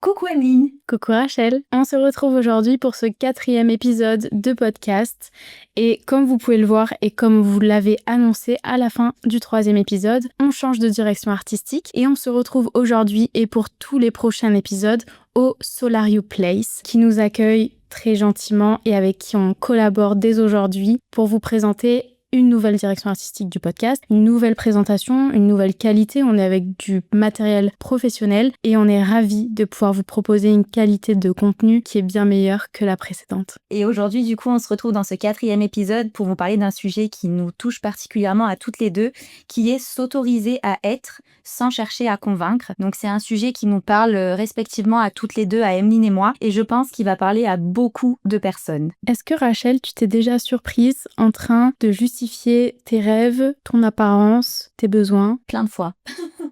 Coucou Emeline. Coucou Rachel, on se retrouve aujourd'hui pour ce 4e épisode de podcast et comme vous pouvez le voir et comme vous l'avez annoncé à la fin du 3e épisode, on change de direction artistique et on se retrouve aujourd'hui et pour tous les prochains épisodes au Solario Place qui nous accueille très gentiment et avec qui on collabore dès aujourd'hui pour vous présenter une nouvelle direction artistique du podcast, une nouvelle présentation, une nouvelle qualité. On est avec du matériel professionnel et on est ravis de pouvoir vous proposer une qualité de contenu qui est bien meilleure que la précédente. Et aujourd'hui, du coup, on se retrouve dans ce 4e épisode pour vous parler d'un sujet qui nous touche particulièrement à toutes les deux, qui est s'autoriser à être sans chercher à convaincre. Donc c'est un sujet qui nous parle respectivement à toutes les deux, à Emeline et moi, et je pense qu'il va parler à beaucoup de personnes. Est-ce que Rachel, tu t'es déjà surprise en train de justifier tes rêves, ton apparence, tes besoins? Plein de fois.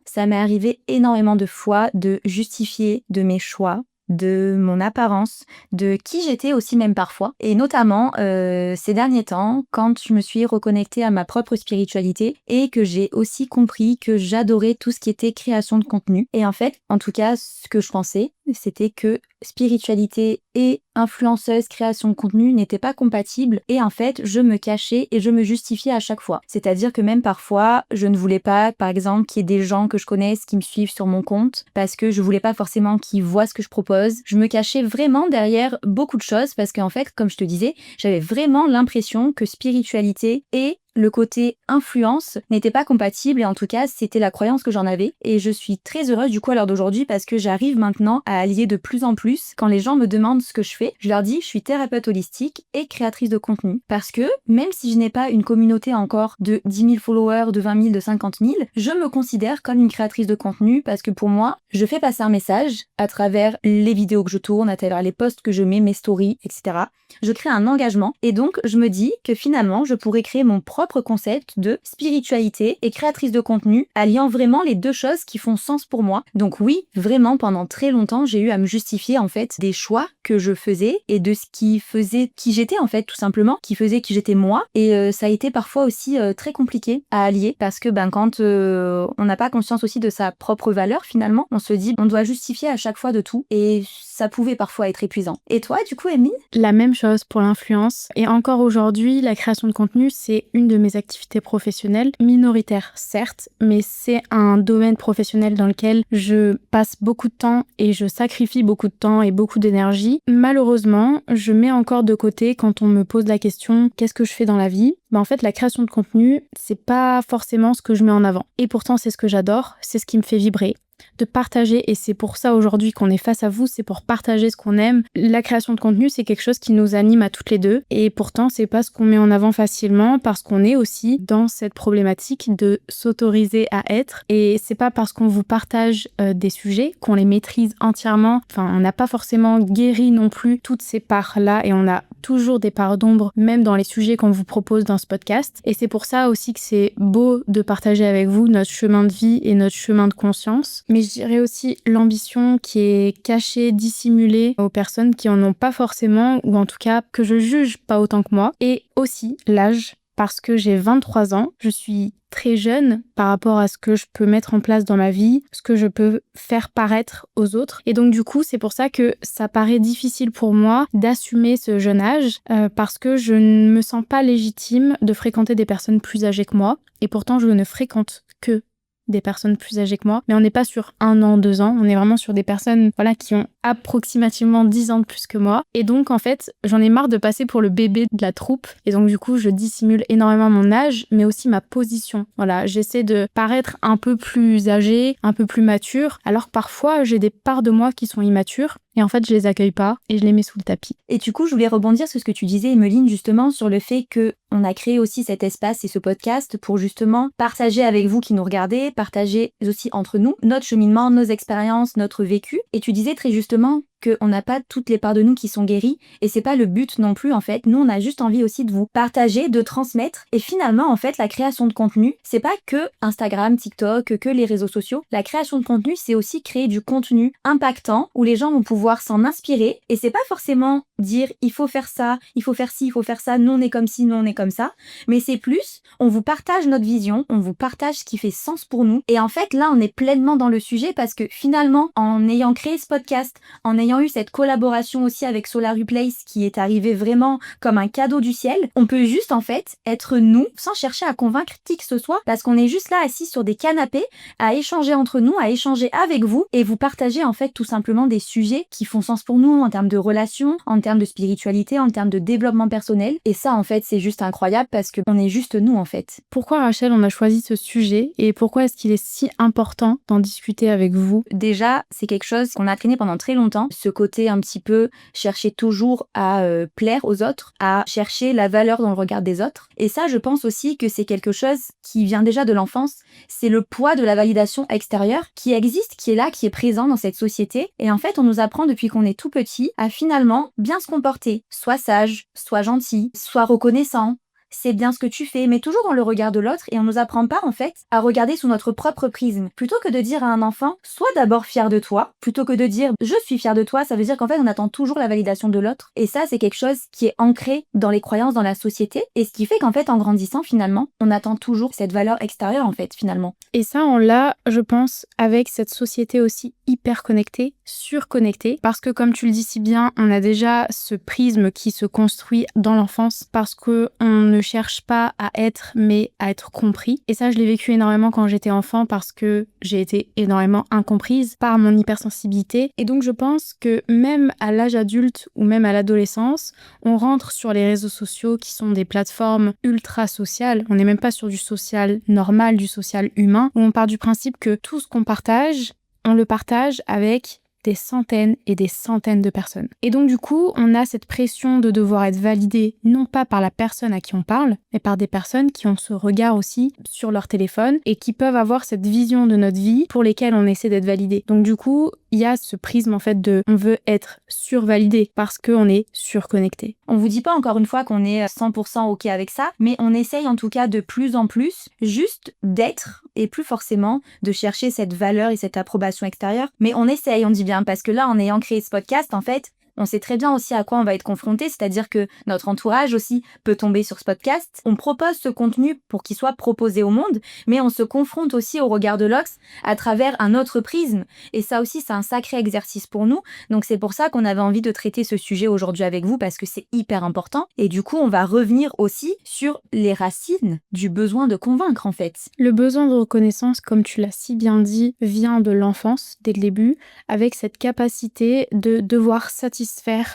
Ça m'est arrivé énormément de fois de justifier de mes choix, de mon apparence, de qui j'étais aussi même parfois. Et notamment ces derniers temps, quand je me suis reconnectée à ma propre spiritualité et que j'ai aussi compris que j'adorais tout ce qui était création de contenu. Et en fait, en tout cas, ce que je pensais, c'était que spiritualité et influenceuse création de contenu n'étaient pas compatibles et en fait je me cachais et je me justifiais à chaque fois. C'est-à-dire que même parfois je ne voulais pas par exemple qu'il y ait des gens que je connaisse qui me suivent sur mon compte parce que je voulais pas forcément qu'ils voient ce que je propose. Je me cachais vraiment derrière beaucoup de choses parce qu'en fait comme je te disais j'avais vraiment l'impression que spiritualité et le côté influence n'était pas compatible et en tout cas c'était la croyance que j'en avais et je suis très heureuse du coup à l'heure d'aujourd'hui parce que j'arrive maintenant à allier de plus en plus quand les gens me demandent ce que je fais, je leur dis je suis thérapeute holistique et créatrice de contenu parce que même si je n'ai pas une communauté encore de 10 000 followers, de 20 000, de 50 000, je me considère comme une créatrice de contenu parce que pour moi je fais passer un message à travers les vidéos que je tourne, à travers les posts que je mets, mes stories, etc. Je crée un engagement et donc je me dis que finalement je pourrais créer mon propre concept de spiritualité et créatrice de contenu, alliant vraiment les deux choses qui font sens pour moi. Donc oui, vraiment pendant très longtemps, j'ai eu à me justifier en fait des choix que je faisais et de ce qui faisait qui j'étais en fait tout simplement, qui faisait qui j'étais moi et ça a été parfois aussi très compliqué à allier parce que quand on n'a pas conscience aussi de sa propre valeur finalement, on se dit on doit justifier à chaque fois de tout et ça pouvait parfois être épuisant. Et toi du coup Emeline? La même chose pour l'influence et encore aujourd'hui, la création de contenu c'est une de mes activités professionnelles, minoritaires certes, mais c'est un domaine professionnel dans lequel je passe beaucoup de temps et je sacrifie beaucoup de temps et beaucoup d'énergie. Malheureusement, je mets encore de côté quand on me pose la question qu'est-ce que je fais dans la vie? En fait, la création de contenu, c'est pas forcément ce que je mets en avant. Et pourtant, c'est ce que j'adore, c'est ce qui me fait vibrer. De partager, et c'est pour ça aujourd'hui qu'on est face à vous, c'est pour partager ce qu'on aime. La création de contenu, c'est quelque chose qui nous anime à toutes les deux, et pourtant c'est pas ce qu'on met en avant facilement, parce qu'on est aussi dans cette problématique de s'autoriser à être, et c'est pas parce qu'on vous partage des sujets qu'on les maîtrise entièrement, enfin on n'a pas forcément guéri non plus toutes ces parts-là, et on a toujours des parts d'ombre, même dans les sujets qu'on vous propose dans ce podcast, et c'est pour ça aussi que c'est beau de partager avec vous notre chemin de vie et notre chemin de conscience. Mais je dirais aussi l'ambition qui est cachée, dissimulée aux personnes qui en ont pas forcément, ou en tout cas que je juge pas autant que moi. Et aussi l'âge, parce que j'ai 23 ans, je suis très jeune par rapport à ce que je peux mettre en place dans ma vie, ce que je peux faire paraître aux autres. Et donc du coup, c'est pour ça que ça paraît difficile pour moi d'assumer ce jeune âge, parce que je ne me sens pas légitime de fréquenter des personnes plus âgées que moi. Et pourtant, je ne fréquente que des personnes plus âgées que moi, mais on n'est pas sur 1 an, 2 ans, on est vraiment sur des personnes qui ont approximativement 10 ans de plus que moi. Et donc en fait, j'en ai marre de passer pour le bébé de la troupe, et donc du coup, je dissimule énormément mon âge, mais aussi ma position. J'essaie de paraître un peu plus âgée, un peu plus mature, alors que parfois, j'ai des parts de moi qui sont immatures, et en fait, je les accueille pas, et je les mets sous le tapis. Et du coup, je voulais rebondir sur ce que tu disais, Emeline, justement, sur le fait que on a créé aussi cet espace et ce podcast pour justement partager avec vous qui nous regardez, partager aussi entre nous notre cheminement, nos expériences, notre vécu. Et tu disais très justement qu'on n'a pas toutes les parts de nous qui sont guéries et c'est pas le but non plus en fait. Nous on a juste envie aussi de vous partager, de transmettre et finalement en fait la création de contenu, c'est pas que Instagram, TikTok, que les réseaux sociaux. La création de contenu, c'est aussi créer du contenu impactant où les gens vont pouvoir s'en inspirer et c'est pas forcément dire il faut faire ça, il faut faire ci, il faut faire ça, nous on est comme ci, nous on est comme ça, mais c'est plus on vous partage notre vision, on vous partage ce qui fait sens pour nous et en fait là on est pleinement dans le sujet parce que finalement en ayant créé ce podcast, en ayant eu cette collaboration aussi avec Solar Replace qui est arrivée vraiment comme un cadeau du ciel, on peut juste en fait être nous sans chercher à convaincre qui que ce soit parce qu'on est juste là assis sur des canapés à échanger entre nous, à échanger avec vous et vous partager en fait tout simplement des sujets qui font sens pour nous en termes de relations, en termes de spiritualité, en termes de développement personnel et ça en fait c'est juste incroyable parce qu'on est juste nous en fait. Pourquoi Rachel on a choisi ce sujet et pourquoi est-ce qu'il est si important d'en discuter avec vous? Déjà, c'est quelque chose qu'on a traîné pendant très longtemps, ce côté un petit peu chercher toujours à plaire aux autres, à chercher la valeur dans le regard des autres. Et ça, je pense aussi que c'est quelque chose qui vient déjà de l'enfance, c'est le poids de la validation extérieure qui existe, qui est là, qui est présent dans cette société. Et en fait, on nous apprend depuis qu'on est tout petit à finalement bien se comporter, soit sage, soit gentil, soit reconnaissant. C'est bien ce que tu fais, mais toujours dans le regard de l'autre et on nous apprend pas en fait à regarder sous notre propre prisme. Plutôt que de dire à un enfant, sois d'abord fier de toi, plutôt que de dire je suis fier de toi, ça veut dire qu'en fait on attend toujours la validation de l'autre. Et ça c'est quelque chose qui est ancré dans les croyances, dans la société, et ce qui fait qu'en fait en grandissant finalement, on attend toujours cette valeur extérieure en fait finalement. Et ça on l'a, je pense, avec cette société aussi hyper connectée, surconnectée, parce que comme tu le dis si bien, on a déjà ce prisme qui se construit dans l'enfance parce que on ne cherche pas à être, mais à être compris. Et ça, je l'ai vécu énormément quand j'étais enfant parce que j'ai été énormément incomprise par mon hypersensibilité. Et donc, je pense que même à l'âge adulte ou même à l'adolescence, on rentre sur les réseaux sociaux qui sont des plateformes ultra sociales. On n'est même pas sur du social normal, du social humain, où on part du principe que tout ce qu'on partage, on le partage avec des centaines et des centaines de personnes. Et donc du coup, on a cette pression de devoir être validé non pas par la personne à qui on parle, mais par des personnes qui ont ce regard aussi sur leur téléphone et qui peuvent avoir cette vision de notre vie pour lesquelles on essaie d'être validé. Donc du coup, il y a ce prisme en fait de on veut être survalidé parce qu'on est surconnecté. On vous dit pas encore une fois qu'on est 100% ok avec ça, mais on essaye en tout cas de plus en plus juste d'être et plus forcément de chercher cette valeur et cette approbation extérieure. Mais on essaye, on dit bien, parce que là, en ayant créé ce podcast, en fait, on sait très bien aussi à quoi on va être confronté, c'est-à-dire que notre entourage aussi peut tomber sur ce podcast. On propose ce contenu pour qu'il soit proposé au monde, mais on se confronte aussi au regard de l'autre à travers un autre prisme. Et ça aussi, c'est un sacré exercice pour nous. Donc c'est pour ça qu'on avait envie de traiter ce sujet aujourd'hui avec vous, parce que c'est hyper important. Et du coup, on va revenir aussi sur les racines du besoin de convaincre, en fait. Le besoin de reconnaissance, comme tu l'as si bien dit, vient de l'enfance, dès le début, avec cette capacité de devoir satisfaire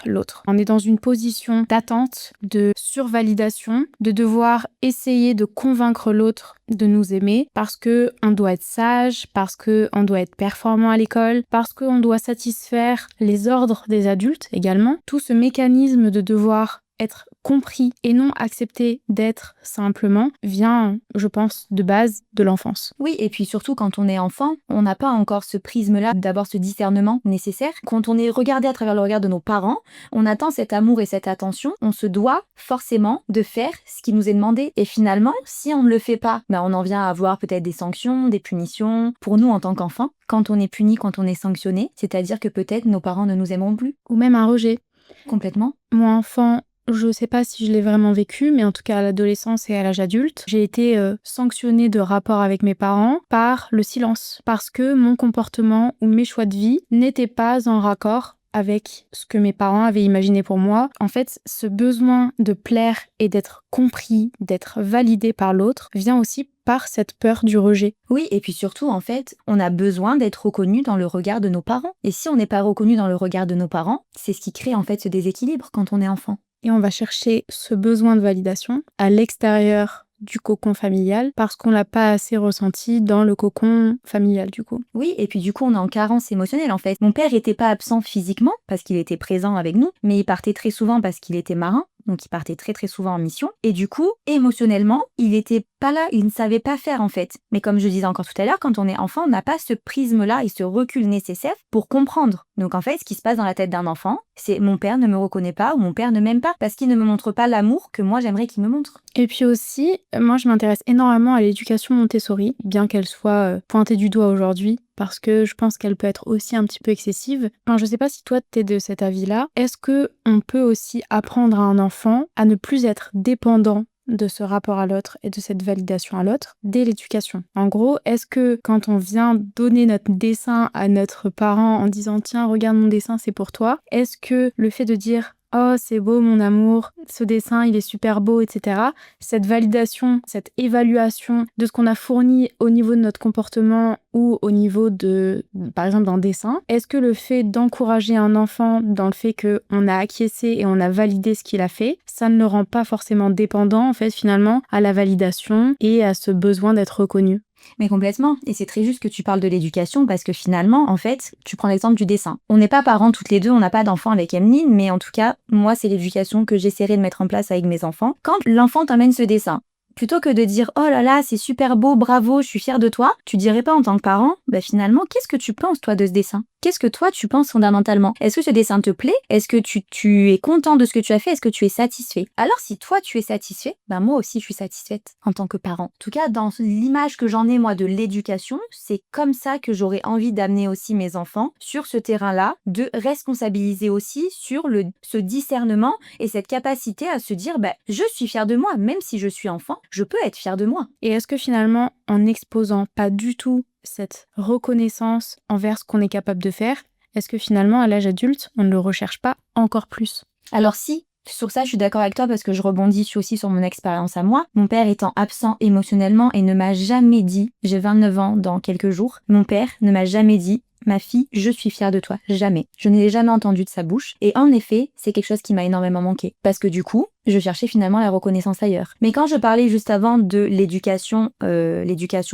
l'autre. On est dans une position d'attente, de survalidation, de devoir essayer de convaincre l'autre de nous aimer parce que on doit être sage, parce que on doit être performant à l'école, parce qu'on doit satisfaire les ordres des adultes également. Tout ce mécanisme de devoir être compris et non accepté d'être simplement vient, je pense, de base de l'enfance. Oui, et puis surtout quand on est enfant, on n'a pas encore ce prisme-là, d'abord ce discernement nécessaire. Quand on est regardé à travers le regard de nos parents, on attend cet amour et cette attention, on se doit forcément de faire ce qui nous est demandé. Et finalement, si on ne le fait pas, on en vient à avoir peut-être des sanctions, des punitions. Pour nous en tant qu'enfants, quand on est puni, quand on est sanctionné, c'est-à-dire que peut-être nos parents ne nous aimeront plus. Ou même un rejet. Complètement. Moi, enfant, je sais pas si je l'ai vraiment vécu, mais en tout cas à l'adolescence et à l'âge adulte, j'ai été sanctionnée de rapport avec mes parents par le silence. Parce que mon comportement ou mes choix de vie n'étaient pas en raccord avec ce que mes parents avaient imaginé pour moi. En fait, ce besoin de plaire et d'être compris, d'être validé par l'autre, vient aussi par cette peur du rejet. Oui, et puis surtout, en fait, on a besoin d'être reconnu dans le regard de nos parents. Et si on n'est pas reconnu dans le regard de nos parents, c'est ce qui crée en fait ce déséquilibre quand on est enfant. Et on va chercher ce besoin de validation à l'extérieur du cocon familial parce qu'on l'a pas assez ressenti dans le cocon familial du coup. Oui, et puis du coup on est en carence émotionnelle en fait. Mon père était pas absent physiquement parce qu'il était présent avec nous, mais il partait très souvent parce qu'il était marin. donc il partait très très souvent en mission. Et du coup, émotionnellement, il était pas là, il ne savait pas faire en fait. Mais comme je disais encore tout à l'heure, quand on est enfant, on n'a pas ce prisme-là et ce recul nécessaire pour comprendre. Donc en fait, ce qui se passe dans la tête d'un enfant, c'est mon père ne me reconnaît pas ou mon père ne m'aime pas parce qu'il ne me montre pas l'amour que moi j'aimerais qu'il me montre. Et puis aussi, moi je m'intéresse énormément à l'éducation Montessori, bien qu'elle soit pointée du doigt aujourd'hui, parce que je pense qu'elle peut être aussi un petit peu excessive. Alors, je sais pas si toi t'es de cet avis-là. Est-ce que on peut aussi apprendre à un enfant à ne plus être dépendant de ce rapport à l'autre et de cette validation à l'autre dès l'éducation? En gros, est-ce que quand on vient donner notre dessin à notre parent en disant tiens, regarde mon dessin, c'est pour toi, est-ce que le fait de dire oh, c'est beau mon amour, ce dessin, il est super beau, etc. Cette validation, cette évaluation de ce qu'on a fourni au niveau de notre comportement ou au niveau de, par exemple, d'un dessin, est-ce que le fait d'encourager un enfant dans le fait qu'on a acquiescé et on a validé ce qu'il a fait, ça ne le rend pas forcément dépendant, en fait, finalement, à la validation et à ce besoin d'être reconnu? Mais complètement. Et c'est très juste que tu parles de l'éducation parce que finalement, en fait, tu prends l'exemple du dessin. On n'est pas parents toutes les deux, on n'a pas d'enfants avec Emeline, mais en tout cas, moi, c'est l'éducation que j'essaierai de mettre en place avec mes enfants. Quand l'enfant t'emmène ce dessin, plutôt que de dire « Oh là là, c'est super beau, bravo, je suis fière de toi », tu dirais pas en tant que parent « Bah finalement, qu'est-ce que tu penses toi de ce dessin ? Qu'est-ce que toi tu penses fondamentalement ? Est-ce que ce dessin te plaît ? Est-ce que tu es content de ce que tu as fait ? Est-ce que tu es satisfait ? Alors si toi tu es satisfait, bah moi aussi je suis satisfaite en tant que parent. En tout cas, dans l'image que j'en ai moi de l'éducation, c'est comme ça que j'aurais envie d'amener aussi mes enfants sur ce terrain-là, de responsabiliser aussi sur ce discernement et cette capacité à se dire bah je suis fière de moi, même si je suis enfant, je peux être fière de moi. Et est-ce que finalement, en n'exposant pas du tout cette reconnaissance envers ce qu'on est capable de faire, est-ce que finalement, à l'âge adulte, on ne le recherche pas encore plus? Alors si, sur ça, je suis d'accord avec toi parce que je rebondis aussi sur mon expérience à moi. Mon père étant absent émotionnellement et ne m'a jamais dit, j'ai 29 ans dans quelques jours, mon père ne m'a jamais dit ma fille, je suis fière de toi. Jamais. Je ne l'ai jamais entendu de sa bouche. Et en effet, c'est quelque chose qui m'a énormément manqué. Parce que du coup, je cherchais finalement la reconnaissance ailleurs. Mais quand je parlais juste avant de l'éducation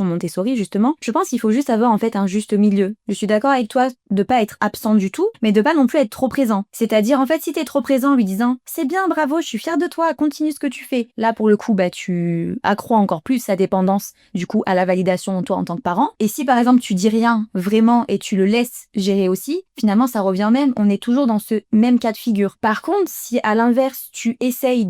Montessori, justement, je pense qu'il faut juste avoir en fait un juste milieu. Je suis d'accord avec toi de pas être absent du tout, mais de pas non plus être trop présent. C'est-à-dire, en fait, si t'es trop présent en lui disant « C'est bien, bravo, je suis fière de toi, continue ce que tu fais », là, pour le coup, bah, tu accrois encore plus sa dépendance, du coup, à la validation de toi en tant que parent. Et si, par exemple, tu dis rien, vraiment, et tu le laisses gérer aussi, finalement, ça revient même, on est toujours dans ce même cas de figure. Par contre, si à l'inverse, tu essayes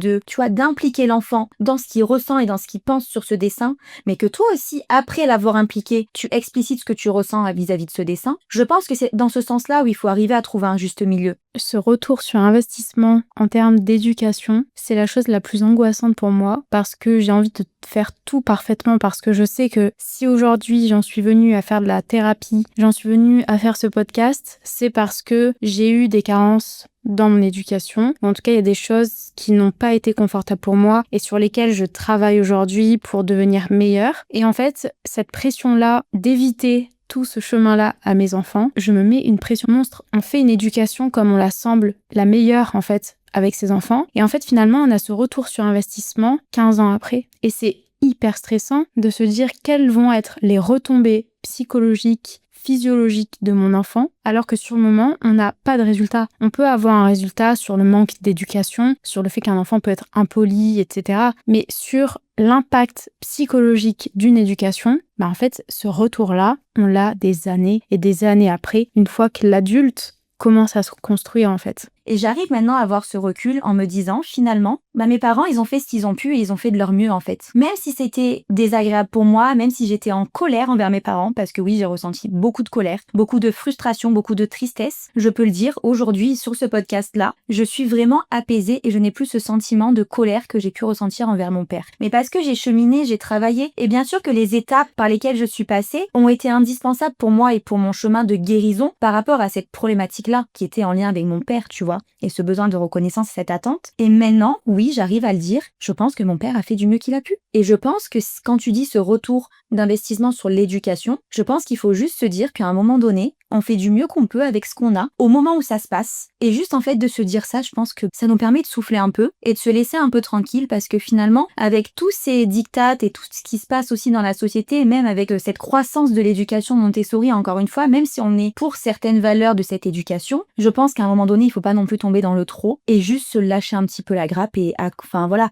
d'impliquer l'enfant dans ce qu'il ressent et dans ce qu'il pense sur ce dessin, mais que toi aussi, après l'avoir impliqué, tu explicites ce que tu ressens vis-à-vis de ce dessin, je pense que c'est dans ce sens-là où il faut arriver à trouver un juste milieu. Ce retour sur investissement en termes d'éducation, c'est la chose la plus angoissante pour moi parce que j'ai envie de faire tout parfaitement, parce que je sais que si aujourd'hui j'en suis venue à faire de la thérapie, j'en suis venue à faire ce podcast, c'est parce que j'ai eu des carences dans mon éducation. En tout cas, il y a des choses qui n'ont pas été confortables pour moi et sur lesquelles je travaille aujourd'hui pour devenir meilleure. Et en fait, cette pression-là d'éviter tout ce chemin-là à mes enfants, je me mets une pression monstre. On fait une éducation comme on la semble la meilleure, en fait, avec ses enfants. Et en fait, finalement, on a ce retour sur investissement 15 ans après. Et c'est hyper stressant de se dire quelles vont être les retombées psychologiques, physiologiques de mon enfant, alors que sur le moment, on n'a pas de résultat. On peut avoir un résultat sur le manque d'éducation, sur le fait qu'un enfant peut être impoli, etc. Mais sur l'impact psychologique d'une éducation, en fait, ce retour-là, on l'a des années et des années après, une fois que l'adulte commence à se construire, en fait. Et j'arrive maintenant à avoir ce recul en me disant, finalement, mes parents, ils ont fait ce qu'ils ont pu et ils ont fait de leur mieux, en fait. Même si c'était désagréable pour moi, même si j'étais en colère envers mes parents, parce que oui, j'ai ressenti beaucoup de colère, beaucoup de frustration, beaucoup de tristesse, je peux le dire, aujourd'hui, sur ce podcast-là, je suis vraiment apaisée et je n'ai plus ce sentiment de colère que j'ai pu ressentir envers mon père. Mais parce que j'ai cheminé, j'ai travaillé, et bien sûr que les étapes par lesquelles je suis passée ont été indispensables pour moi et pour mon chemin de guérison par rapport à cette problématique-là, qui était en lien avec mon père, tu vois. Et ce besoin de reconnaissance, cette attente. Et maintenant, oui, j'arrive à le dire, je pense que mon père a fait du mieux qu'il a pu. Et je pense que quand tu dis ce retour d'investissement sur l'éducation, je pense qu'il faut juste se dire qu'à un moment donné, on fait du mieux qu'on peut avec ce qu'on a, au moment où ça se passe. Et juste en fait de se dire ça, je pense que ça nous permet de souffler un peu et de se laisser un peu tranquille parce que finalement, avec tous ces dictates et tout ce qui se passe aussi dans la société, et même avec cette croissance de l'éducation Montessori, encore une fois, même si on est pour certaines valeurs de cette éducation, je pense qu'à un moment donné, il faut pas non plus tomber dans le trop et juste se lâcher un petit peu la grappe et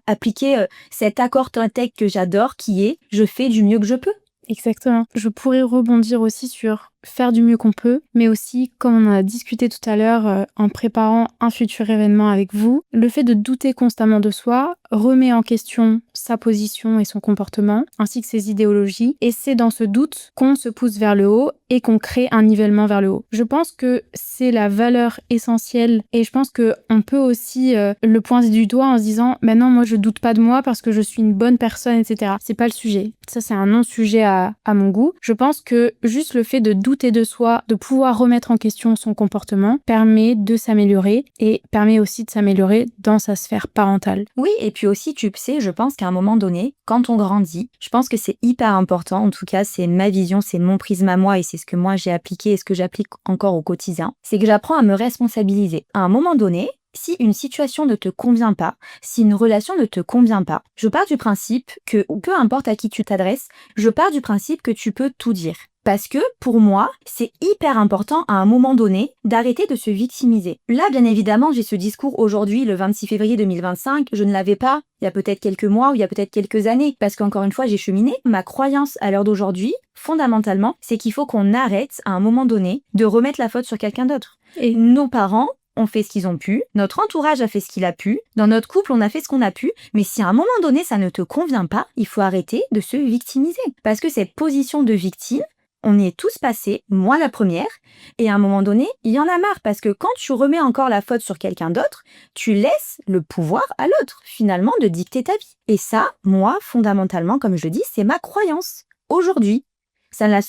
appliquer cet accord Toltec que j'adore qui est « je fais du mieux que je peux ». Exactement. Je pourrais rebondir aussi sur faire du mieux qu'on peut, mais aussi, comme on en a discuté tout à l'heure en préparant un futur événement avec vous, le fait de douter constamment de soi remet en question sa position et son comportement, ainsi que ses idéologies, et c'est dans ce doute qu'on se pousse vers le haut et qu'on crée un nivellement vers le haut. Je pense que c'est la valeur essentielle et je pense qu'on peut aussi le pointer du doigt en se disant « maintenant, moi, je doute pas de moi parce que je suis une bonne personne, etc. » C'est pas le sujet. Ça, c'est un non-sujet à mon goût. Je pense que juste le fait de douter de soi, de pouvoir remettre en question son comportement, permet de s'améliorer et permet aussi de s'améliorer dans sa sphère parentale. Oui, et puis aussi, tu sais, je pense qu'à un moment donné, quand on grandit, je pense que c'est hyper important, en tout cas, c'est ma vision, c'est mon prisme à moi et c'est ce que moi j'ai appliqué et ce que j'applique encore au quotidien, c'est que j'apprends à me responsabiliser. À un moment donné, si une situation ne te convient pas, si une relation ne te convient pas, je pars du principe que, peu importe à qui tu t'adresses, je pars du principe que tu peux tout dire. Parce que, pour moi, c'est hyper important à un moment donné d'arrêter de se victimiser. Là, bien évidemment, j'ai ce discours aujourd'hui, le 26 février 2025, je ne l'avais pas il y a peut-être quelques mois ou il y a peut-être quelques années, parce qu'encore une fois, j'ai cheminé. Ma croyance à l'heure d'aujourd'hui, fondamentalement, c'est qu'il faut qu'on arrête à un moment donné de remettre la faute sur quelqu'un d'autre. Et nos parents ont fait ce qu'ils ont pu, notre entourage a fait ce qu'il a pu, dans notre couple on a fait ce qu'on a pu, mais si à un moment donné ça ne te convient pas, il faut arrêter de se victimiser. Parce que cette position de victime, on y est tous passés, moi la première, et à un moment donné, il y en a marre, parce que quand tu remets encore la faute sur quelqu'un d'autre, tu laisses le pouvoir à l'autre, finalement, de dicter ta vie. Et ça, moi, fondamentalement, comme je le dis, c'est ma croyance. Aujourd'hui, ce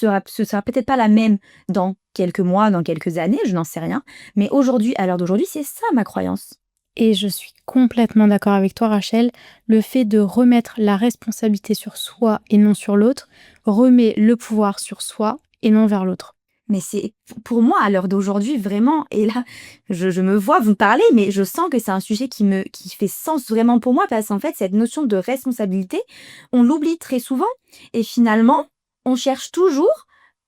sera peut-être pas la même dans quelques mois, dans quelques années, je n'en sais rien, mais aujourd'hui, à l'heure d'aujourd'hui, c'est ça ma croyance. Et je suis complètement d'accord avec toi, Rachel. Le fait de remettre la responsabilité sur soi et non sur l'autre remet le pouvoir sur soi et non vers l'autre. Mais c'est, pour moi, à l'heure d'aujourd'hui, vraiment, et là, je me vois vous parler, mais je sens que c'est un sujet qui fait sens vraiment pour moi, parce qu'en fait, cette notion de responsabilité, on l'oublie très souvent, et finalement, on cherche toujours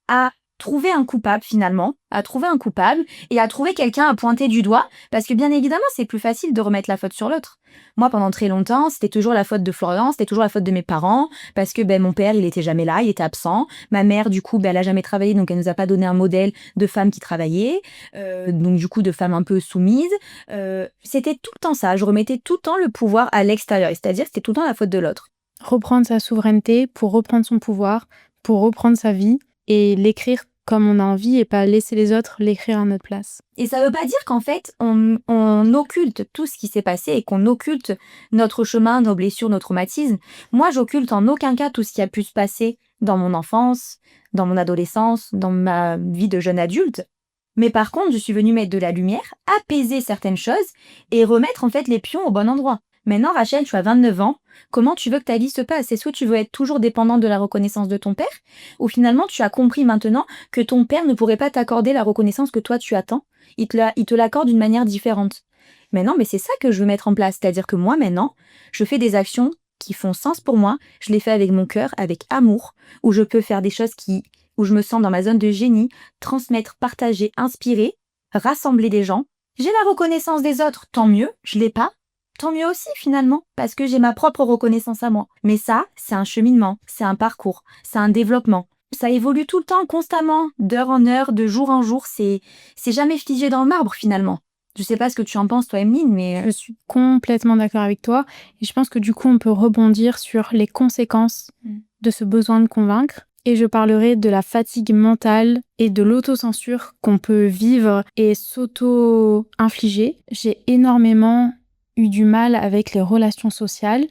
à trouver un coupable finalement, à trouver un coupable et à trouver quelqu'un à pointer du doigt, parce que bien évidemment c'est plus facile de remettre la faute sur l'autre. Moi pendant très longtemps c'était toujours la faute de Florian, c'était toujours la faute de mes parents, parce que mon père il était jamais là, il était absent, ma mère du coup elle a jamais travaillé donc elle nous a pas donné un modèle de femme qui travaillait, donc du coup de femme un peu soumise, c'était tout le temps ça, je remettais tout le temps le pouvoir à l'extérieur, c'est-à-dire que c'était tout le temps la faute de l'autre. Reprendre sa souveraineté pour reprendre son pouvoir, pour reprendre sa vie et l'écrire comme on a envie et pas laisser les autres l'écrire à notre place. Et ça veut pas dire qu'en fait, on occulte tout ce qui s'est passé et qu'on occulte notre chemin, nos blessures, nos traumatismes. Moi, j'occulte en aucun cas tout ce qui a pu se passer dans mon enfance, dans mon adolescence, dans ma vie de jeune adulte. Mais par contre, je suis venue mettre de la lumière, apaiser certaines choses et remettre en fait les pions au bon endroit. Maintenant, Rachel, tu as 29 ans. Comment tu veux que ta vie se passe? Est-ce que tu veux être toujours dépendante de la reconnaissance de ton père? Ou finalement, tu as compris maintenant que ton père ne pourrait pas t'accorder la reconnaissance que toi tu attends? Il te l'accorde d'une manière différente. Maintenant, mais c'est ça que je veux mettre en place. C'est-à-dire que moi, maintenant, je fais des actions qui font sens pour moi. Je les fais avec mon cœur, avec amour, où je peux faire des choses où je me sens dans ma zone de génie, transmettre, partager, inspirer, rassembler des gens. J'ai la reconnaissance des autres, tant mieux, je l'ai pas. Tant mieux aussi finalement, parce que j'ai ma propre reconnaissance à moi. Mais ça, c'est un cheminement, c'est un parcours, c'est un développement. Ça évolue tout le temps, constamment, d'heure en heure, de jour en jour, c'est jamais figé dans le marbre finalement. Je sais pas ce que tu en penses toi, Emeline, mais... Je suis complètement d'accord avec toi et je pense que du coup on peut rebondir sur les conséquences de ce besoin de convaincre. Et je parlerai de la fatigue mentale et de l'autocensure qu'on peut vivre et s'auto-infliger. J'ai énormément eu du mal avec les relations sociales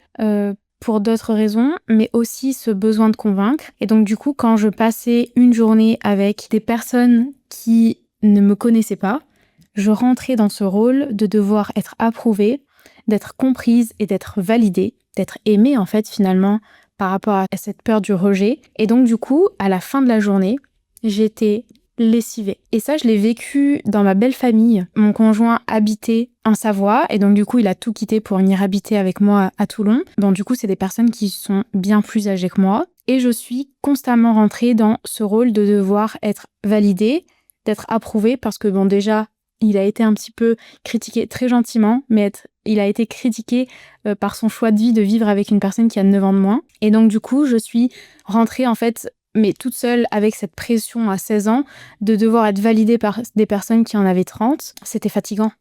pour d'autres raisons, mais aussi ce besoin de convaincre. Et donc du coup, quand je passais une journée avec des personnes qui ne me connaissaient pas, je rentrais dans ce rôle de devoir être approuvée, d'être comprise et d'être validée, d'être aimée en fait finalement par rapport à cette peur du rejet. Et donc du coup, à la fin de la journée, j'étais lessivé. Et ça, je l'ai vécu dans ma belle famille. Mon conjoint habitait en Savoie et donc du coup, il a tout quitté pour venir habiter avec moi à Toulon. Bon, du coup, c'est des personnes qui sont bien plus âgées que moi et je suis constamment rentrée dans ce rôle de devoir être validée, d'être approuvée parce que bon, déjà, il a été un petit peu critiqué très gentiment, mais il a été critiqué par son choix de vie de vivre avec une personne qui a 9 ans de moins. Et donc du coup, je suis rentrée en fait, mais toute seule avec cette pression à 16 ans de devoir être validée par des personnes qui en avaient 30. C'était fatigant.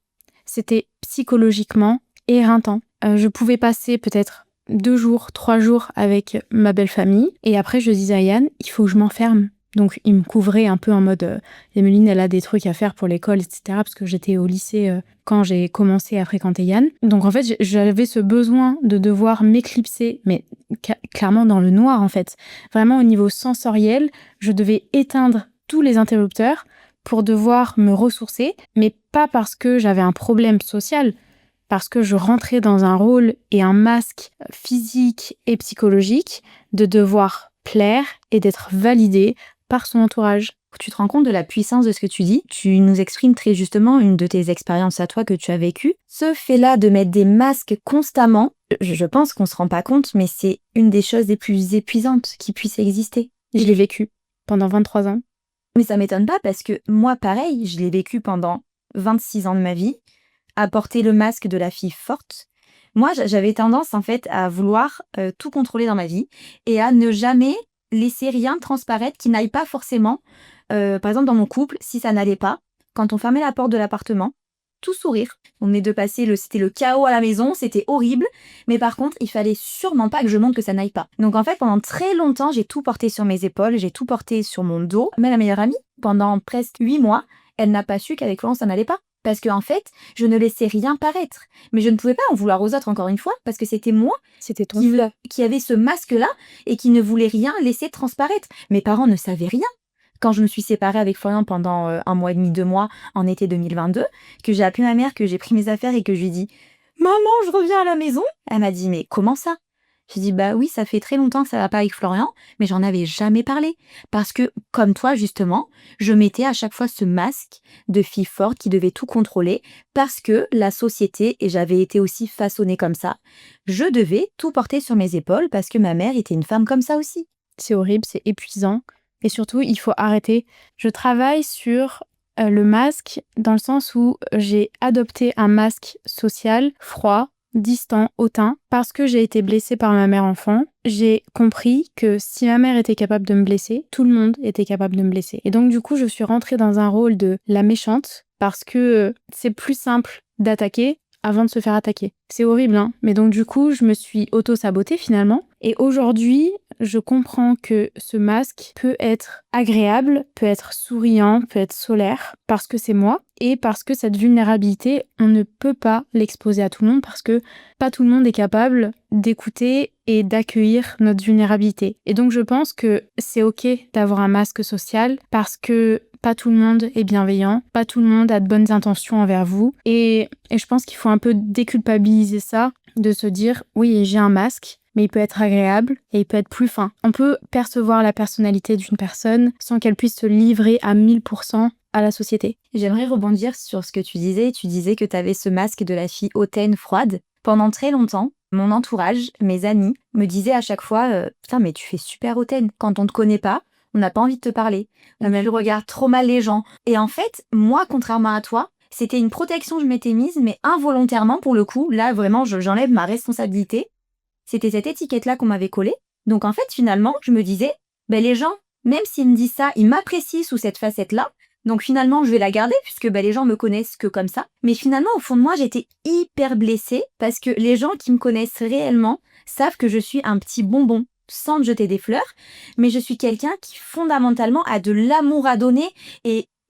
C'était psychologiquement éreintant. Je pouvais passer peut-être 2 jours, 3 jours avec ma belle famille. Et après, je disais à Yann, il faut que je m'enferme. Donc, il me couvrait un peu en mode Emeline, elle a des trucs à faire pour l'école, etc. Parce que j'étais au lycée quand j'ai commencé à fréquenter Yann. Donc, en fait, j'avais ce besoin de devoir m'éclipser, mais clairement dans le noir, en fait. Vraiment, au niveau sensoriel, je devais éteindre tous les interrupteurs pour devoir me ressourcer, mais pas parce que j'avais un problème social, parce que je rentrais dans un rôle et un masque physique et psychologique de devoir plaire et d'être validée par son entourage. Tu te rends compte de la puissance de ce que tu dis. Tu nous exprimes très justement une de tes expériences à toi que tu as vécues. Ce fait-là de mettre des masques constamment, je pense qu'on se rend pas compte, mais c'est une des choses les plus épuisantes qui puissent exister. Je l'ai vécu pendant 23 ans. Mais ça m'étonne pas parce que moi, pareil, je l'ai vécu pendant 26 ans de ma vie, à porter le masque de la fille forte. Moi, j'avais tendance en fait à vouloir tout contrôler dans ma vie et à ne jamais laisser rien transparaître qui n'aille pas forcément. Par exemple, dans mon couple, si ça n'allait pas, quand on fermait la porte de l'appartement, tout sourire. On est de passer c'était le chaos à la maison, c'était horrible. Mais par contre, il fallait sûrement pas que je montre que ça n'aille pas. Donc en fait, pendant très longtemps, j'ai tout porté sur mes épaules, j'ai tout porté sur mon dos. Mais ma meilleure amie, pendant presque 8 mois, elle n'a pas su qu'avec Laurent, ça n'allait pas. Parce que en fait, je ne laissais rien paraître. Mais je ne pouvais pas en vouloir aux autres encore une fois, parce que c'était moi qui avait ce masque-là et qui ne voulait rien laisser transparaître. Mes parents ne savaient rien. Quand je me suis séparée avec Florian pendant 1 mois et demi, 2 mois, en été 2022, que j'ai appelé ma mère, que j'ai pris mes affaires et que je lui ai dit « Maman, je reviens à la maison !» Elle m'a dit « Mais comment ça ?» J'ai dit « Bah oui, ça fait très longtemps que ça va pas avec Florian, mais j'en avais jamais parlé. Parce que, comme toi justement, je mettais à chaque fois ce masque de fille forte qui devait tout contrôler, parce que la société, et j'avais été aussi façonnée comme ça, je devais tout porter sur mes épaules parce que ma mère était une femme comme ça aussi. » C'est horrible, c'est épuisant. Et surtout, il faut arrêter. Je travaille sur le masque dans le sens où j'ai adopté un masque social, froid, distant, hautain, parce que j'ai été blessée par ma mère enfant. J'ai compris que si ma mère était capable de me blesser, tout le monde était capable de me blesser. Et donc du coup, je suis rentrée dans un rôle de la méchante parce que c'est plus simple d'attaquer avant de se faire attaquer. C'est horrible, hein. Mais donc du coup, je me suis auto-sabotée finalement. Et aujourd'hui, je comprends que ce masque peut être agréable, peut être souriant, peut être solaire, parce que c'est moi, et parce que cette vulnérabilité, on ne peut pas l'exposer à tout le monde, parce que pas tout le monde est capable d'écouter et d'accueillir notre vulnérabilité. Et donc je pense que c'est ok d'avoir un masque social, parce que pas tout le monde est bienveillant, pas tout le monde a de bonnes intentions envers vous, et je pense qu'il faut un peu déculpabiliser ça, de se dire, oui, j'ai un masque, mais il peut être agréable et il peut être plus fin. On peut percevoir la personnalité d'une personne sans qu'elle puisse se livrer à 1000% à la société. J'aimerais rebondir sur ce que tu disais. Tu disais que tu avais ce masque de la fille hautaine, froide. Pendant très longtemps, mon entourage, mes amis, me disaient à chaque fois « Putain, mais tu fais super hautaine. Quand on te connaît pas, on n'a pas envie de te parler. Tu regardes trop mal les gens. » Et en fait, moi, contrairement à toi, c'était une protection que je m'étais mise, mais involontairement pour le coup. Là, vraiment, j'enlève ma responsabilité. C'était cette étiquette-là qu'on m'avait collée. Donc en fait, finalement, je me disais, les gens, même s'ils me disent ça, ils m'apprécient sous cette facette-là. Donc finalement, je vais la garder puisque les gens me connaissent que comme ça. Mais finalement, au fond de moi, j'étais hyper blessée parce que les gens qui me connaissent réellement savent que je suis un petit bonbon, sans me jeter des fleurs. Mais je suis quelqu'un qui fondamentalement a de l'amour à donner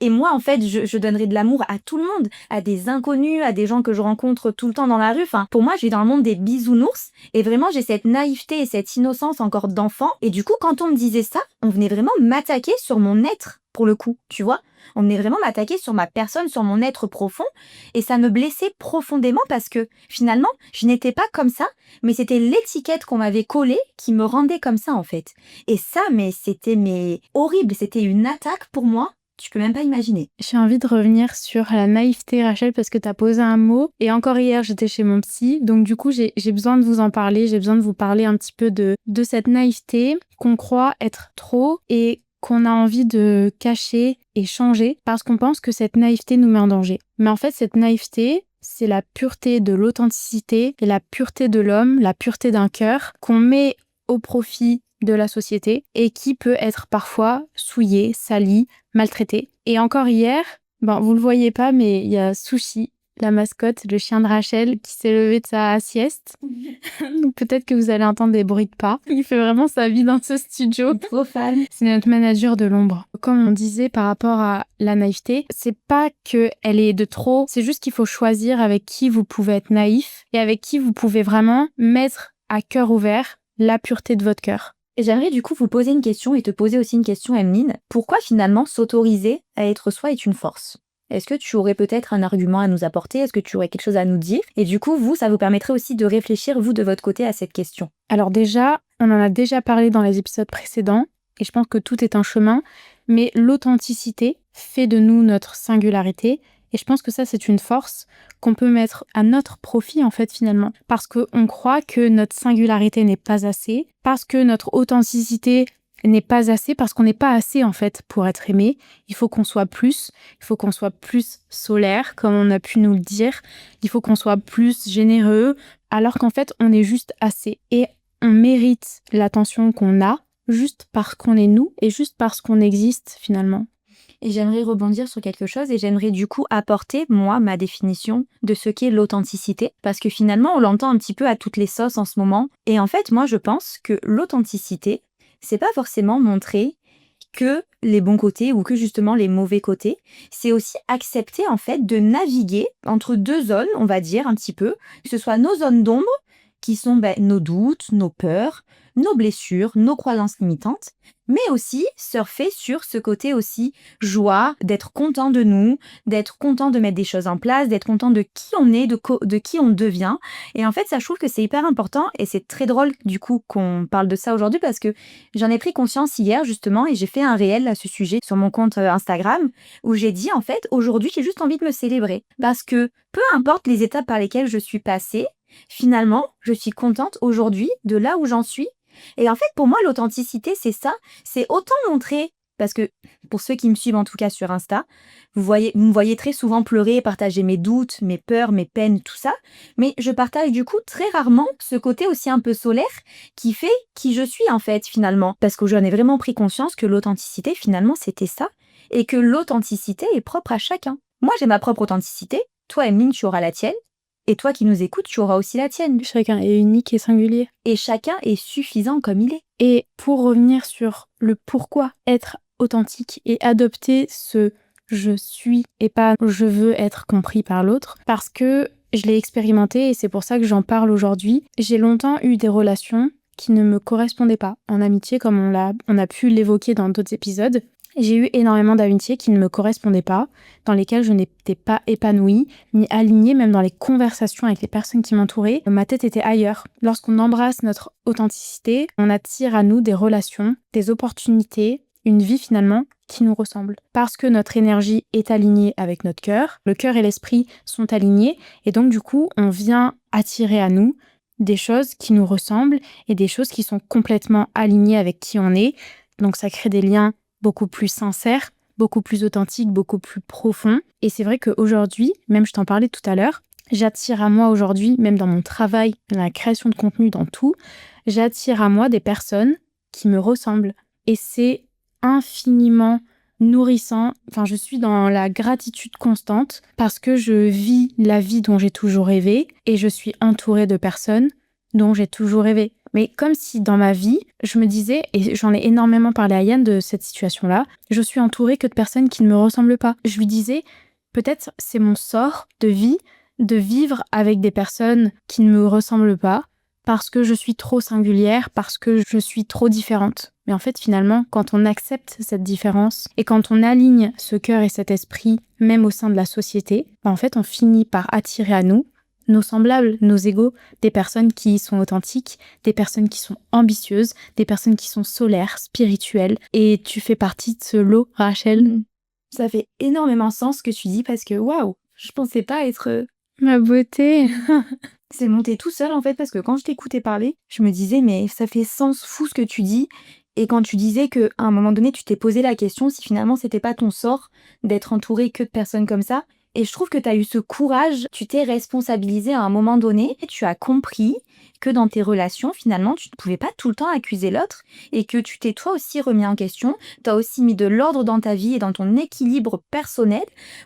et moi, en fait, je donnerai de l'amour à tout le monde, à des inconnus, à des gens que je rencontre tout le temps dans la rue. Enfin, pour moi, je vis dans le monde des bisounours. Et vraiment, j'ai cette naïveté et cette innocence encore d'enfant. Et du coup, quand on me disait ça, on venait vraiment m'attaquer sur mon être, pour le coup, tu vois. On venait vraiment m'attaquer sur ma personne, sur mon être profond. Et ça me blessait profondément parce que, finalement, je n'étais pas comme ça. Mais c'était l'étiquette qu'on m'avait collée qui me rendait comme ça, en fait. Et ça, mais c'était horrible. C'était une attaque pour moi. tu peux même pas imaginer. J'ai envie de revenir sur la naïveté, Rachel, parce que tu as posé un mot. Et encore hier, j'étais chez mon psy. Donc du coup, j'ai besoin de vous en parler. J'ai besoin de vous parler un petit peu de cette naïveté qu'on croit être trop et qu'on a envie de cacher et changer parce qu'on pense que cette naïveté nous met en danger. Mais en fait, cette naïveté, c'est la pureté de l'authenticité et la pureté de l'homme, la pureté d'un cœur qu'on met au profit de la société et qui peut être parfois souillée, salie, maltraitée. Et encore hier, vous le voyez pas, mais il y a Sushi, la mascotte, le chien de Rachel, qui s'est levé de sa sieste. Donc peut-être que vous allez entendre des bruits de pas. Il fait vraiment sa vie dans ce studio. Trop fan. C'est notre manager de l'ombre. Comme on disait par rapport à la naïveté, c'est pas qu'elle est de trop, c'est juste qu'il faut choisir avec qui vous pouvez être naïf et avec qui vous pouvez vraiment mettre à cœur ouvert la pureté de votre cœur. Et j'aimerais du coup vous poser une question et te poser aussi une question, Emeline. Pourquoi finalement s'autoriser à être soi est une force ? Est-ce que tu aurais peut-être un argument à nous apporter ? Est-ce que tu aurais quelque chose à nous dire ? Et du coup, vous, ça vous permettrait aussi de réfléchir, vous, de votre côté, à cette question. Alors déjà, on en a déjà parlé dans les épisodes précédents, et je pense que tout est un chemin, mais l'authenticité fait de nous notre singularité, et je pense que ça, c'est une force qu'on peut mettre à notre profit, en fait, finalement. Parce qu'on croit que notre singularité n'est pas assez, parce que notre authenticité n'est pas assez, parce qu'on n'est pas assez, en fait, pour être aimé. Il faut qu'on soit plus, il faut qu'on soit plus solaire, comme on a pu nous le dire. Il faut qu'on soit plus généreux, alors qu'en fait, on est juste assez. Et on mérite l'attention qu'on a, juste parce qu'on est nous, et juste parce qu'on existe, finalement. Et j'aimerais rebondir sur quelque chose et j'aimerais du coup apporter, moi, ma définition de ce qu'est l'authenticité. Parce que finalement, on l'entend un petit peu à toutes les sauces en ce moment. Et en fait, moi, je pense que l'authenticité, c'est pas forcément montrer que les bons côtés ou que justement les mauvais côtés. C'est aussi accepter, en fait, de naviguer entre deux zones, on va dire, un petit peu. Que ce soit nos zones d'ombre, qui sont nos doutes, nos peurs, nos blessures, nos croyances limitantes, mais aussi surfer sur ce côté aussi joie, d'être content de nous, d'être content de mettre des choses en place, d'être content de qui on est, de qui on devient. Et en fait, ça, je trouve que c'est hyper important et c'est très drôle du coup qu'on parle de ça aujourd'hui parce que j'en ai pris conscience hier justement et j'ai fait un réel à ce sujet sur mon compte Instagram où j'ai dit en fait, aujourd'hui, j'ai juste envie de me célébrer parce que peu importe les étapes par lesquelles je suis passée, finalement, je suis contente aujourd'hui de là où j'en suis. Et en fait, pour moi, l'authenticité, c'est ça. C'est autant montrer, parce que pour ceux qui me suivent en tout cas sur Insta, vous me voyez très souvent pleurer, partager mes doutes, mes peurs, mes peines, tout ça. Mais je partage du coup très rarement ce côté aussi un peu solaire qui fait qui je suis en fait finalement. Parce que j'en ai vraiment pris conscience que l'authenticité, finalement, c'était ça. Et que l'authenticité est propre à chacun. Moi, j'ai ma propre authenticité. Toi, Emeline, tu auras la tienne. Et toi qui nous écoutes, tu auras aussi la tienne. Chacun est unique et singulier. Et chacun est suffisant comme il est. Et pour revenir sur le pourquoi être authentique et adopter ce je suis et pas je veux être compris par l'autre, parce que je l'ai expérimenté et c'est pour ça que j'en parle aujourd'hui. J'ai longtemps eu des relations qui ne me correspondaient pas en amitié, comme on a pu l'évoquer dans d'autres épisodes. J'ai eu énormément d'amitiés qui ne me correspondaient pas, dans lesquelles je n'étais pas épanouie, ni alignée, même dans les conversations avec les personnes qui m'entouraient. Ma tête était ailleurs. Lorsqu'on embrasse notre authenticité, on attire à nous des relations, des opportunités, une vie finalement qui nous ressemble. Parce que notre énergie est alignée avec notre cœur, le cœur et l'esprit sont alignés, et donc du coup, on vient attirer à nous des choses qui nous ressemblent et des choses qui sont complètement alignées avec qui on est. Donc ça crée des liens beaucoup plus sincère, beaucoup plus authentique, beaucoup plus profond. Et c'est vrai qu'aujourd'hui, même je t'en parlais tout à l'heure, j'attire à moi aujourd'hui, même dans mon travail, dans la création de contenu, dans tout, j'attire à moi des personnes qui me ressemblent. Et c'est infiniment nourrissant. Enfin, je suis dans la gratitude constante parce que je vis la vie dont j'ai toujours rêvé et je suis entourée de personnes dont j'ai toujours rêvé. Mais comme si dans ma vie, je me disais, et j'en ai énormément parlé à Yann de cette situation-là, je suis entourée que de personnes qui ne me ressemblent pas. Je lui disais, peut-être c'est mon sort de vie de vivre avec des personnes qui ne me ressemblent pas, parce que je suis trop singulière, parce que je suis trop différente. Mais en fait, finalement, quand on accepte cette différence et quand on aligne ce cœur et cet esprit, même au sein de la société, en fait, on finit par attirer à nous nos semblables, nos égaux, des personnes qui sont authentiques, des personnes qui sont ambitieuses, des personnes qui sont solaires, spirituelles. Et tu fais partie de ce lot, Rachel. Ça fait énormément sens ce que tu dis parce que waouh, je pensais pas être Ma beauté. c'est monté tout seul en fait parce que quand je t'écoutais parler, je me disais mais ça fait sens fou ce que tu dis et quand tu disais que à un moment donné, tu t'es posé la question si finalement c'était pas ton sort d'être entouré que de personnes comme ça et je trouve que tu as eu ce courage, tu t'es responsabilisé à un moment donné et tu as compris que dans tes relations, finalement, tu ne pouvais pas tout le temps accuser l'autre et que tu t'es toi aussi remis en question, tu as aussi mis de l'ordre dans ta vie et dans ton équilibre personnel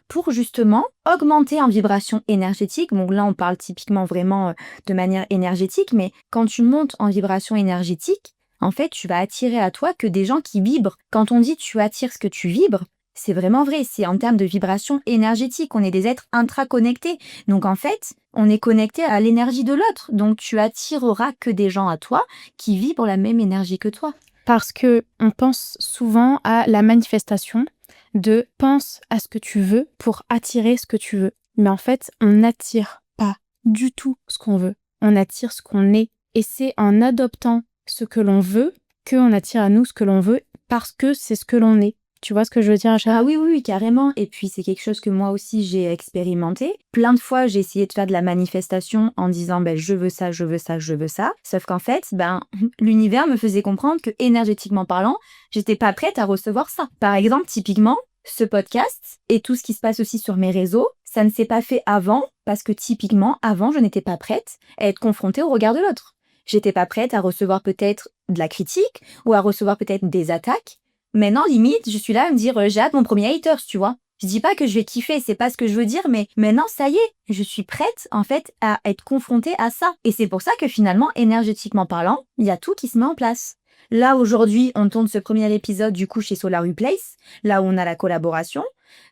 pour justement augmenter en vibration énergétique. Donc là, on parle typiquement vraiment de manière énergétique, mais quand tu montes en vibration énergétique, en fait, tu vas attirer à toi que des gens qui vibrent. Quand on dit tu attires ce que tu vibres, c'est vraiment vrai, c'est en termes de vibration énergétique, on est des êtres intraconnectés. Donc en fait, on est connecté à l'énergie de l'autre. Donc tu attireras que des gens à toi qui vibrent la même énergie que toi. Parce que on pense souvent à la manifestation de pense à ce que tu veux pour attirer ce que tu veux. Mais en fait, on n'attire pas du tout ce qu'on veut. On attire ce qu'on est. Et c'est en adoptant ce que l'on veut qu'on attire à nous ce que l'on veut parce que c'est ce que l'on est. Tu vois ce que je veux dire, Acha? Ah oui, oui, oui, carrément. Et puis c'est quelque chose que moi aussi j'ai expérimenté. Plein de fois, j'ai essayé de faire de la manifestation en disant ben, je veux ça, je veux ça, je veux ça. Sauf qu'en fait, ben, l'univers me faisait comprendre que énergétiquement parlant, j'étais pas prête à recevoir ça. Par exemple, typiquement, ce podcast et tout ce qui se passe aussi sur mes réseaux, ça ne s'est pas fait avant parce que typiquement, avant, je n'étais pas prête à être confrontée au regard de l'autre. J'étais pas prête à recevoir peut-être de la critique ou à recevoir peut-être des attaques. Maintenant, limite, je suis là à me dire, j'ai hâte mon premier haters, tu vois. Je dis pas que je vais kiffer, c'est pas ce que je veux dire, mais maintenant, ça y est, je suis prête, en fait, à être confrontée à ça. Et c'est pour ça que finalement, énergétiquement parlant, il y a tout qui se met en place. Là, aujourd'hui, on tourne ce premier épisode, du coup, chez Solar Replace, là où on a la collaboration.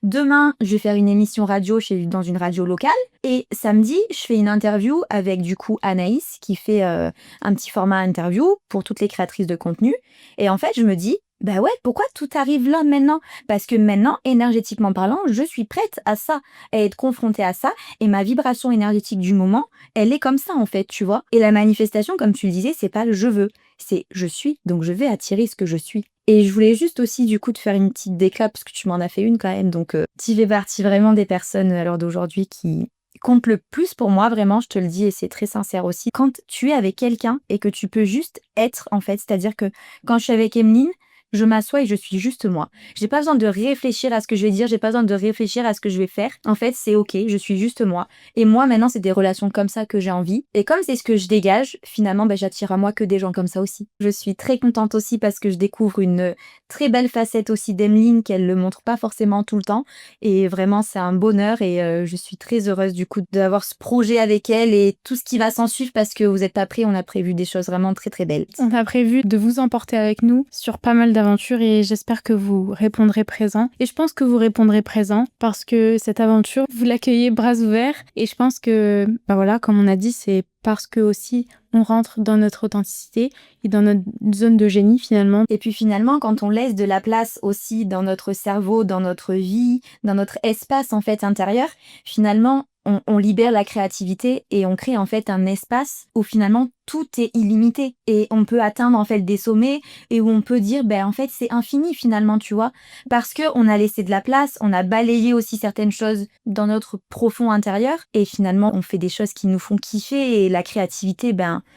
Demain, je vais faire une émission radio dans une radio locale. Et samedi, je fais une interview avec, du coup, Anaïs, qui fait un petit format interview pour toutes les créatrices de contenu. Et en fait, je me dis, bah ouais, pourquoi tout arrive là maintenant? Parce que maintenant, énergétiquement parlant, je suis prête à ça, à être confrontée à ça, et ma vibration énergétique du moment, elle est comme ça en fait, tu vois. Et la manifestation, comme tu le disais, c'est pas le je veux, c'est je suis, donc je vais attirer ce que je suis. Et je voulais juste aussi du coup te faire une petite déclat, parce que tu m'en as fait une quand même, donc tu fais partie vraiment des personnes à l'heure d'aujourd'hui qui comptent le plus pour moi, vraiment, je te le dis, et c'est très sincère aussi. Quand tu es avec quelqu'un et que tu peux juste être en fait, c'est-à-dire que quand je suis avec Emeline, je m'assois et je suis juste moi. J'ai pas besoin de réfléchir à ce que je vais dire, j'ai pas besoin de réfléchir à ce que je vais faire. En fait, c'est ok, je suis juste moi. Et moi, maintenant, c'est des relations comme ça que j'ai envie. Et comme c'est ce que je dégage, finalement, j'attire à moi que des gens comme ça aussi. Je suis très contente aussi parce que je découvre une très belle facette aussi d'Emeline qu'elle ne montre pas forcément tout le temps. Et vraiment, c'est un bonheur et je suis très heureuse du coup d'avoir ce projet avec elle et tout ce qui va s'en suivre parce que vous n'êtes pas prêts, on a prévu des choses vraiment très très belles. On a prévu de vous emporter avec nous sur pas mal d'aventures et j'espère que vous répondrez présent. Et je pense que vous répondrez présent parce que cette aventure, vous l'accueillez bras ouverts. Et je pense que, voilà, comme on a dit, c'est parce que aussi on rentre dans notre authenticité et dans notre zone de génie finalement. Et puis finalement, quand on laisse de la place aussi dans notre cerveau, dans notre vie, dans notre espace en fait intérieur, finalement, on libère la créativité et on crée en fait un espace où finalement tout est illimité et on peut atteindre en fait des sommets et où on peut dire en fait c'est infini finalement, tu vois, parce que on a laissé de la place, on a balayé aussi certaines choses dans notre profond intérieur et finalement on fait des choses qui nous font kiffer et la créativité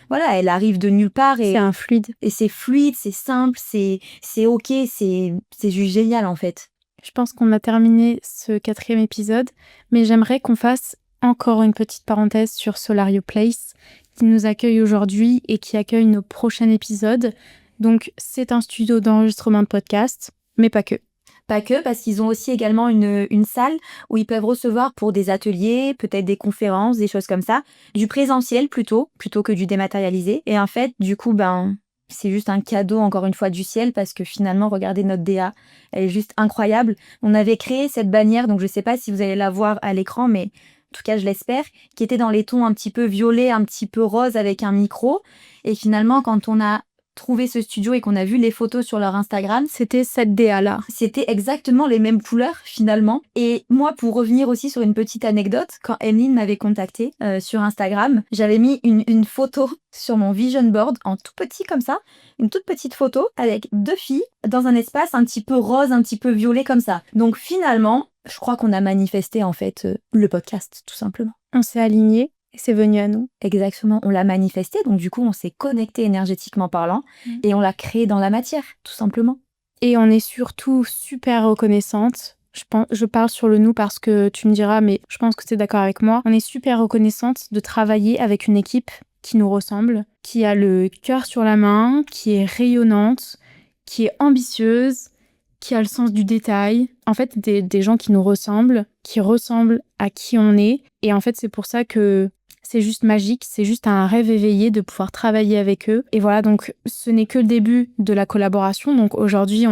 voilà, elle arrive de nulle part et c'est un fluide. Et c'est fluide, c'est simple, c'est ok, c'est juste génial en fait. Je pense qu'on a terminé ce 4e épisode, mais j'aimerais qu'on fasse encore une petite parenthèse sur Solario Place, qui nous accueille aujourd'hui et qui accueille nos prochains épisodes. Donc, c'est un studio d'enregistrement de podcast, mais pas que. Pas que, parce qu'ils ont aussi également une salle où ils peuvent recevoir pour des ateliers, peut-être des conférences, des choses comme ça, du présentiel plutôt que du dématérialisé. Et en fait, du coup, c'est juste un cadeau, encore une fois, du ciel, parce que finalement, regardez notre DA, elle est juste incroyable. On avait créé cette bannière, donc je sais pas si vous allez la voir à l'écran, mais en tout cas, je l'espère, qui était dans les tons un petit peu violets, un petit peu rose avec un micro. Et finalement, quand on a trouvé ce studio et qu'on a vu les photos sur leur Instagram, C'était cette DA-là. c'était exactement les mêmes couleurs finalement. Et moi, pour revenir aussi sur une petite anecdote, quand Emeline m'avait contactée sur Instagram, j'avais mis une photo sur mon vision board en tout petit comme ça, une toute petite photo avec 2 filles dans un espace un petit peu rose, un petit peu violet comme ça. Donc finalement, je crois qu'on a manifesté en fait le podcast tout simplement. On s'est alignés et c'est venu à nous. Exactement, on l'a manifesté, donc du coup on s'est connecté énergétiquement parlant et on l'a créé dans la matière, tout simplement. Et on est surtout super reconnaissante. Je parle sur le nous parce que tu me diras, mais je pense que tu es d'accord avec moi. On est super reconnaissante de travailler avec une équipe qui nous ressemble, qui a le cœur sur la main, qui est rayonnante, qui est ambitieuse, qui a le sens du détail. En fait, des gens qui nous ressemblent, qui ressemblent à qui on est. Et en fait, c'est pour ça que c'est juste magique, c'est juste un rêve éveillé de pouvoir travailler avec eux. Et voilà, donc ce n'est que le début de la collaboration. Donc aujourd'hui,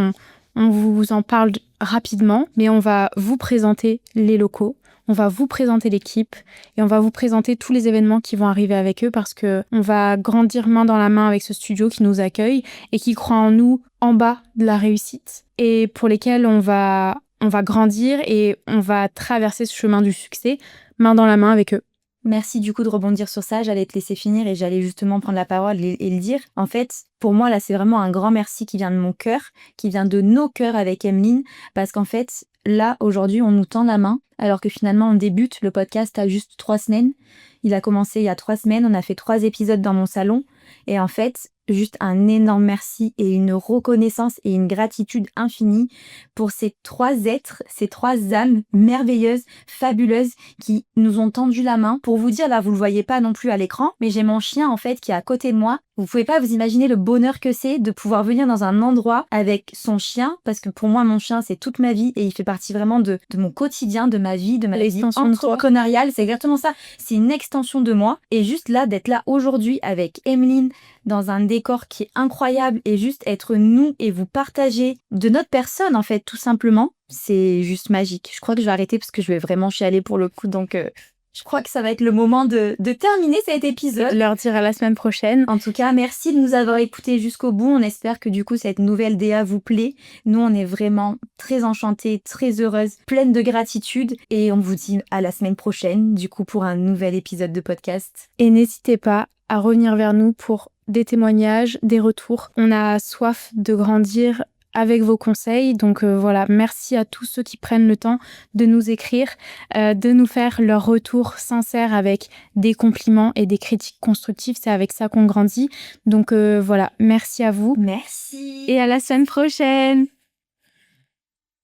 on vous en parle rapidement, mais on va vous présenter les locaux, on va vous présenter l'équipe et on va vous présenter tous les événements qui vont arriver avec eux parce que on va grandir main dans la main avec ce studio qui nous accueille et qui croit en nous en bas de la réussite et pour lesquels on va grandir et on va traverser ce chemin du succès main dans la main avec eux. Merci du coup de rebondir sur ça, j'allais te laisser finir et j'allais justement prendre la parole et le dire. En fait, pour moi là c'est vraiment un grand merci qui vient de mon cœur, qui vient de nos cœurs avec Emeline, parce qu'en fait là aujourd'hui on nous tend la main alors que finalement on débute, le podcast a juste 3 semaines. Il a commencé il y a 3 semaines, on a fait 3 épisodes dans mon salon et en fait juste un énorme merci et une reconnaissance et une gratitude infinie pour ces 3 êtres, ces 3 âmes merveilleuses, fabuleuses qui nous ont tendu la main. Pour vous dire, là vous le voyez pas non plus à l'écran, mais j'ai mon chien en fait qui est à côté de moi. Vous pouvez pas vous imaginer le bonheur que c'est de pouvoir venir dans un endroit avec son chien, parce que pour moi mon chien c'est toute ma vie et il fait partie vraiment de mon quotidien, de ma vie, de ma vie entrepreneuriale. C'est exactement ça, c'est une extension de moi et juste là d'être là aujourd'hui avec Emeline dans un décor qui est incroyable et juste être nous et vous partager de notre personne en fait tout simplement, c'est juste magique. Je crois que je vais arrêter parce que je vais vraiment chialer pour le coup, donc je crois que ça va être le moment de terminer cet épisode. Leur dire à la semaine prochaine. En tout cas, merci de nous avoir écoutés jusqu'au bout. On espère que du coup cette nouvelle DA vous plaît. Nous, on est vraiment très enchantées, très heureuses, pleines de gratitude et on vous dit à la semaine prochaine du coup pour un nouvel épisode de podcast. Et n'hésitez pas à revenir vers nous pour des témoignages, des retours. On a soif de grandir avec vos conseils. Donc voilà, merci à tous ceux qui prennent le temps de nous écrire, de nous faire leur retour sincère avec des compliments et des critiques constructives. C'est avec ça qu'on grandit. Donc voilà, merci à vous. Merci. Et à la semaine prochaine.